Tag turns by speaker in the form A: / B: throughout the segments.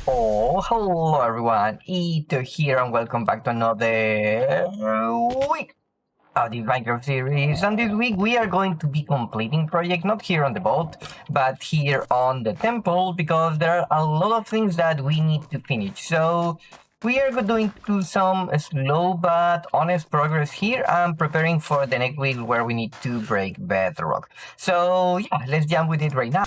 A: Oh, hello everyone, Ether here and welcome back to another week of the Minecraft series. And this week we are going to be completing project not here on the boat, but here on the temple because there are a lot of things that we need to finish. So we are doing to some slow but honest progress here and preparing for the next week where we need to break bedrock. So yeah, let's jump with it right now.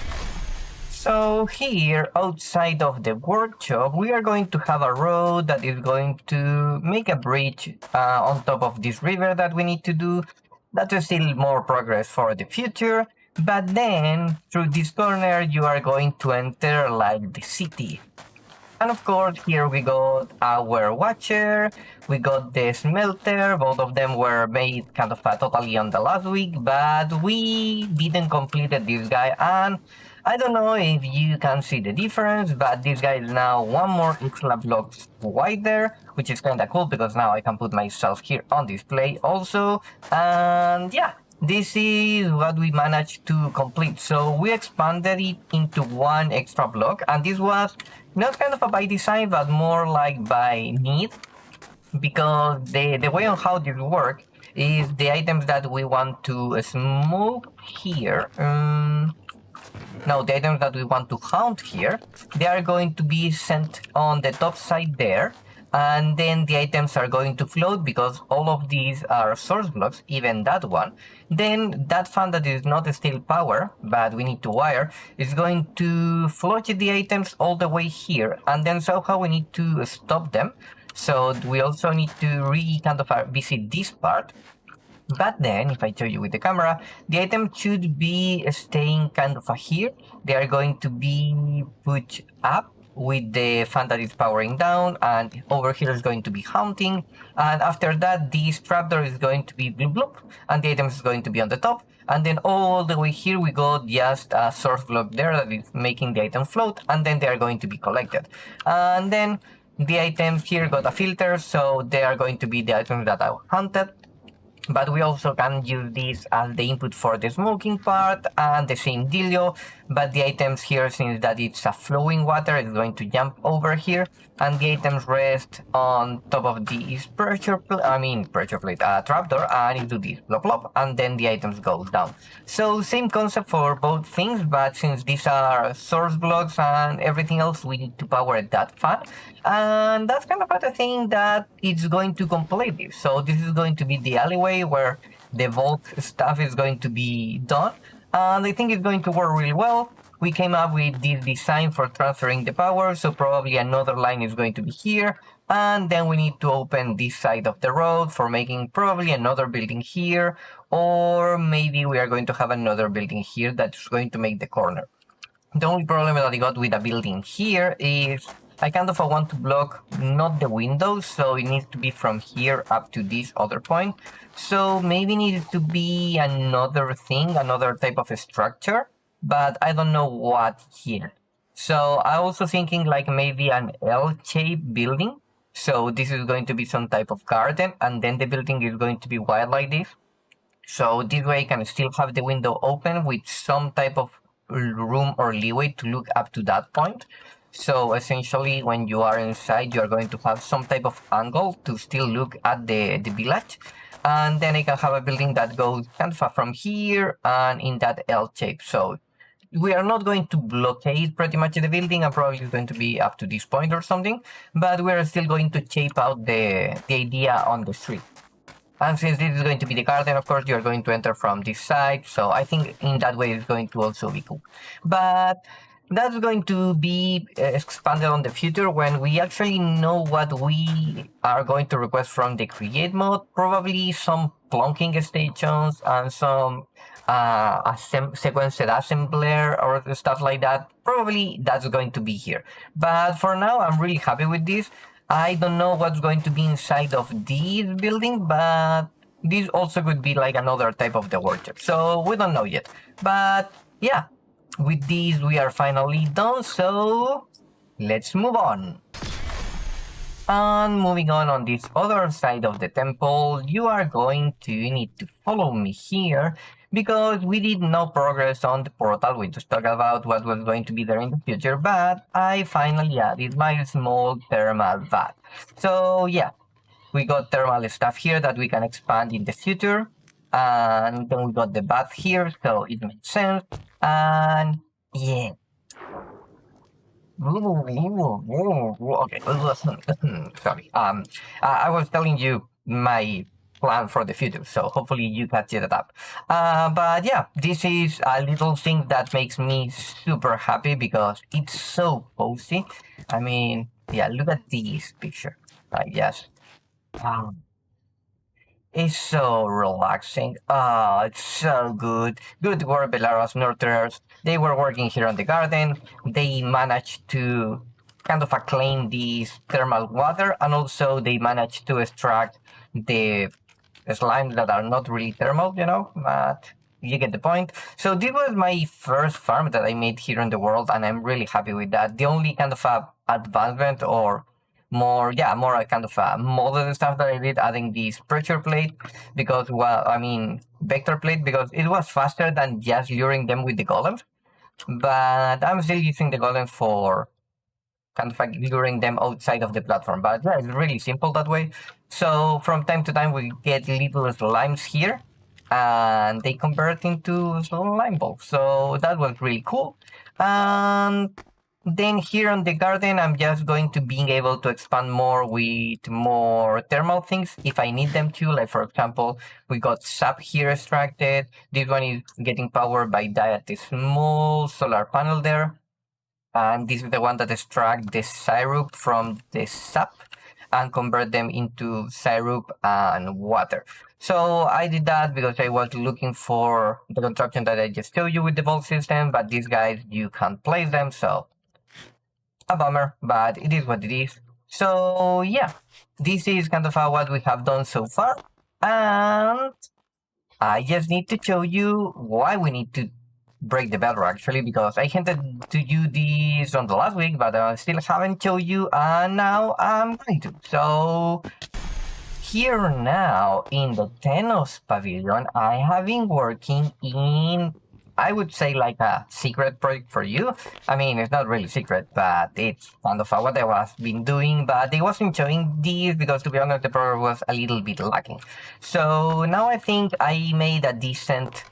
A: So here, outside of the workshop, we are going to have a road that is going to make a bridge on top of this river that we need to do. That is still more progress for the future. But then, through this corner, you are going to enter like the city. And of course, here we got our watcher, we got the smelter, both of them were made kind of totally on the last week, but we didn't complete this guy, and I don't know if you can see the difference, but this guy is now one more extra blocks wider, which is kinda cool because now I can put myself here on display also, and yeah. This is what we managed to complete. So we expanded it into one extra block, and this was not kind of a by design, but more like by need, because the way on how this works is the items that we want to smoke here. No, the items that we want to hunt here, they are going to be sent on the top side there, and then the items are going to float because all of these are source blocks, even that one. Then that fan that is not still power, but we need to wire, is going to float the items all the way here, and then somehow we need to stop them. So we also need to kind of visit this part. But then, if I show you with the camera, the item should be staying kind of here. They are going to be put up with the fan that is powering down, and over here is going to be hunting. And after that, this trapdoor is going to be bloop bloop, and the item is going to be on the top. And then all the way here, we got just a source block there that is making the item float, and then they are going to be collected. And then the items here got a filter, so they are going to be the items that are hunted. But we also can use this as the input for the smoking part and the same dealio, but the items here, since that it's a flowing water, it's going to jump over here, and the items rest on top of this pressure plate, trapdoor, and it do this plop plop, and then the items go down. So same concept for both things, but since these are source blocks and everything else, we need to power that fan, and that's kind of the thing that it's going to complete this. So this is going to be the alleyway where the bulk stuff is going to be done, and I think it's going to work really well. We came up with this design for transferring the power, so probably another line is going to be here, and then we need to open this side of the road for making probably another building here, or maybe we are going to have another building here that's going to make the corner. The only problem that I got with a building here is I kind of want to block not the windows, so it needs to be from here up to this other point. So maybe it needs to be another thing, another type of structure, but I don't know what here. So I'm also thinking like maybe an L-shaped building. So this is going to be some type of garden, and then the building is going to be wide like this. So this way I can still have the window open with some type of room or leeway to look up to that point. So essentially, when you are inside, you are going to have some type of angle to still look at the village. And then I can have a building that goes kind of from here and in that L shape. So we are not going to blockade pretty much the building, and probably it's going to be up to this point or something. But we are still going to shape out the idea on the street. And since this is going to be the garden, of course, you're going to enter from this side. So I think in that way it's going to also be cool. But that's going to be expanded on the future when we actually know what we are going to request from the create mode. Probably some plunking stations and some sequenced assembler or stuff like that. Probably that's going to be here. But for now, I'm really happy with this. I don't know what's going to be inside of this building, but this also could be like another type of the workshop. So we don't know yet. But yeah, with this we are finally done, so let's move on. And moving on this other side of the temple, you are going to need to follow me here, because we did no progress on the portal. We just talked about what was going to be there in the future, but I finally added my small thermal vat. So yeah, we got thermal stuff here that we can expand in the future, and then we got the bath here, so it makes sense. And yeah, okay, sorry. I was telling you my plan for the future, so hopefully you catch it up. But yeah, this is a little thing that makes me super happy because it's so cozy. I mean, yeah, look at this picture. Yes. Um, it's so relaxing. Oh, it's so good. Good work, Belarus nurturers. They were working here on the garden. They managed to kind of acclaim this thermal water, and also they managed to extract the slimes that are not really thermal, but you get the point. So this was my first farm that I made here in the world, and I'm really happy with that. The only kind of advancement or more kind of modern stuff that I did, adding this pressure plate because, well, I mean, vector plate because it was faster than just luring them with the golems. But I'm still using the golems for kind of like luring them outside of the platform. But yeah, it's really simple that way. So from time to time we get little slimes here and they convert into slime balls. So that was really cool. And then here on the garden, I'm just going to being able to expand more with more thermal things if I need them to. Like for example, we got sap here extracted. This one is getting powered by that small solar panel there. And this is the one that extract the syrup from the sap and convert them into syrup and water. So I did that because I was looking for the contraption that I just showed you with the vault system, but these guys, you can't place them, so a bummer, but it is what it is. So yeah, this is kind of what we have done so far, and I just need to show you why we need to break the bedrock actually, because I hinted to you this on the last week, but I still haven't shown you, and now I'm going to. So here now in the Tenos pavilion, I have been working in, I would say, like a secret project for you. I mean, it's not really secret, but it's kind of what I was been doing, but I wasn't showing this because, to be honest, the program was a little bit lacking. So now I think I made a decent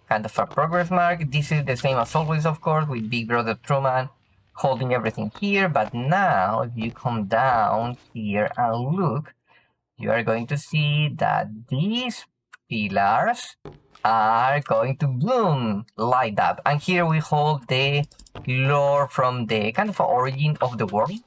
A: kind of a progress mark. This is the same as always, of course, with Big Brother Truman holding everything here, but now if you come down here and look, you are going to see that these pillars are going to boom, light up. And here we hold the lore from the kind of origin of the world.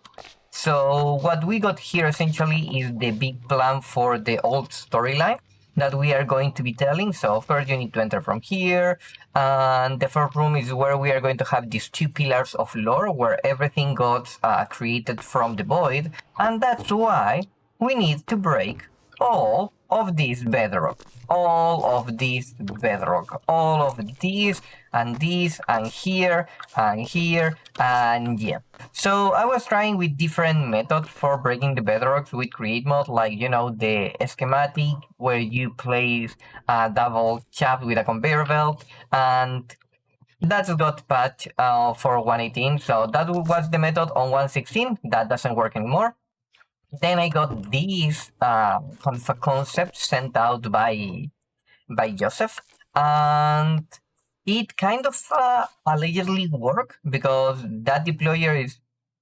A: So what we got here essentially is the big plan for the old storyline that we are going to be telling. So first you need to enter from here, and the first room is where we are going to have these two pillars of lore where everything got created from the void, and that's why we need to break all of this bedrock, all of this bedrock, all of this and this and here and here, and yeah. So I was trying with different methods for breaking the bedrocks with create mode, like, the schematic where you place a double shaft with a conveyor belt, and that's got patched for 118, so that was the method on 116. That doesn't work anymore. Then I got these concept sent out by Joseph, and it kind of allegedly worked because that deployer is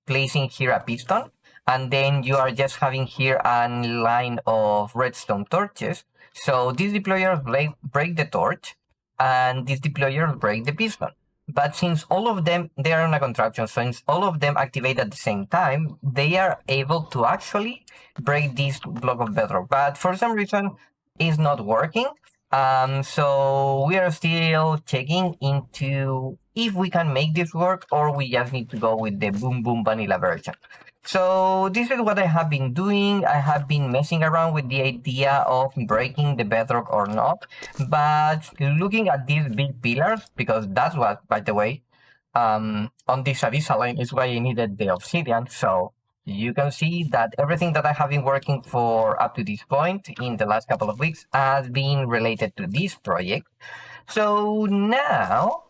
A: placing here a piston, and then you are just having here a line of redstone torches. So these deployers break the torch, and these deployers break the piston. But since all of them, they are on a contraption, since all of them activate at the same time, they are able to actually break this block of bedrock. But for some reason, it's not working. So we are still checking into if we can make this work, or we just need to go with the boom boom vanilla version. So this is what I have been doing. I have been messing around with the idea of breaking the bedrock or not, but looking at these big pillars, because that's what, by the way, on this abyssal line is why I needed the obsidian. So you can see that everything that I have been working for up to this point in the last couple of weeks has been related to this project. So now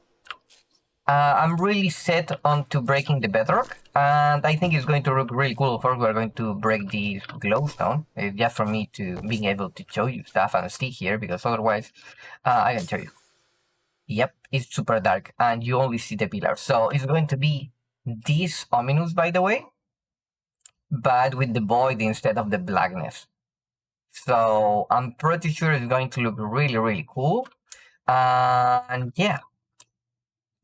A: I'm really set on to breaking the bedrock, and I think it's going to look really cool. First, we're going to break this glowstone, just for me to being able to show you stuff and stay here, because otherwise, I can show you. Yep, it's super dark, and you only see the pillar. So it's going to be this ominous, by the way, but with the void instead of the blackness. So I'm pretty sure it's going to look really, really cool. And yeah,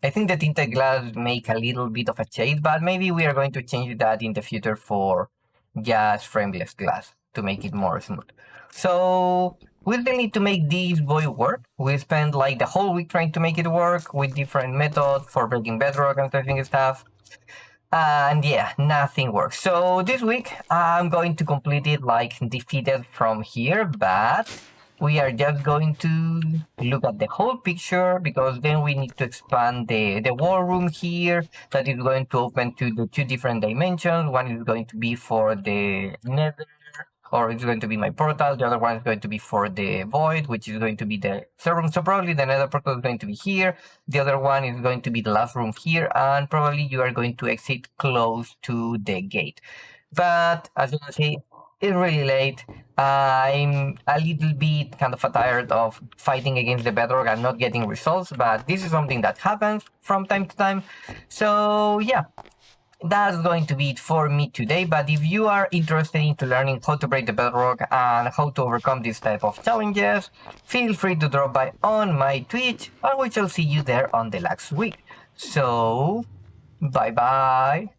A: I think the tinted glass make a little bit of a shade, but maybe we are going to change that in the future for just frameless glass to make it more smooth. So we still need to make this void work. We spent like the whole week trying to make it work with different methods for breaking bedrock and testing stuff. And yeah, nothing works. So this week I'm going to complete it like defeated from here, but we are just going to look at the whole picture, because then we need to expand the war room here that is going to open to the two different dimensions. One is going to be for the nether, or it's going to be my portal. The other one is going to be for the void, which is going to be the third room. So probably the nether portal is going to be here. The other one is going to be the last room here, and probably you are going to exit close to the gate. But as you can see, it's really late. I'm a little bit kind of tired of fighting against the bedrock and not getting results, but this is something that happens from time to time. So yeah, that's going to be it for me today. But if you are interested into learning how to break the bedrock and how to overcome this type of challenges, feel free to drop by on my Twitch, and we shall see you there on the next week. So bye bye.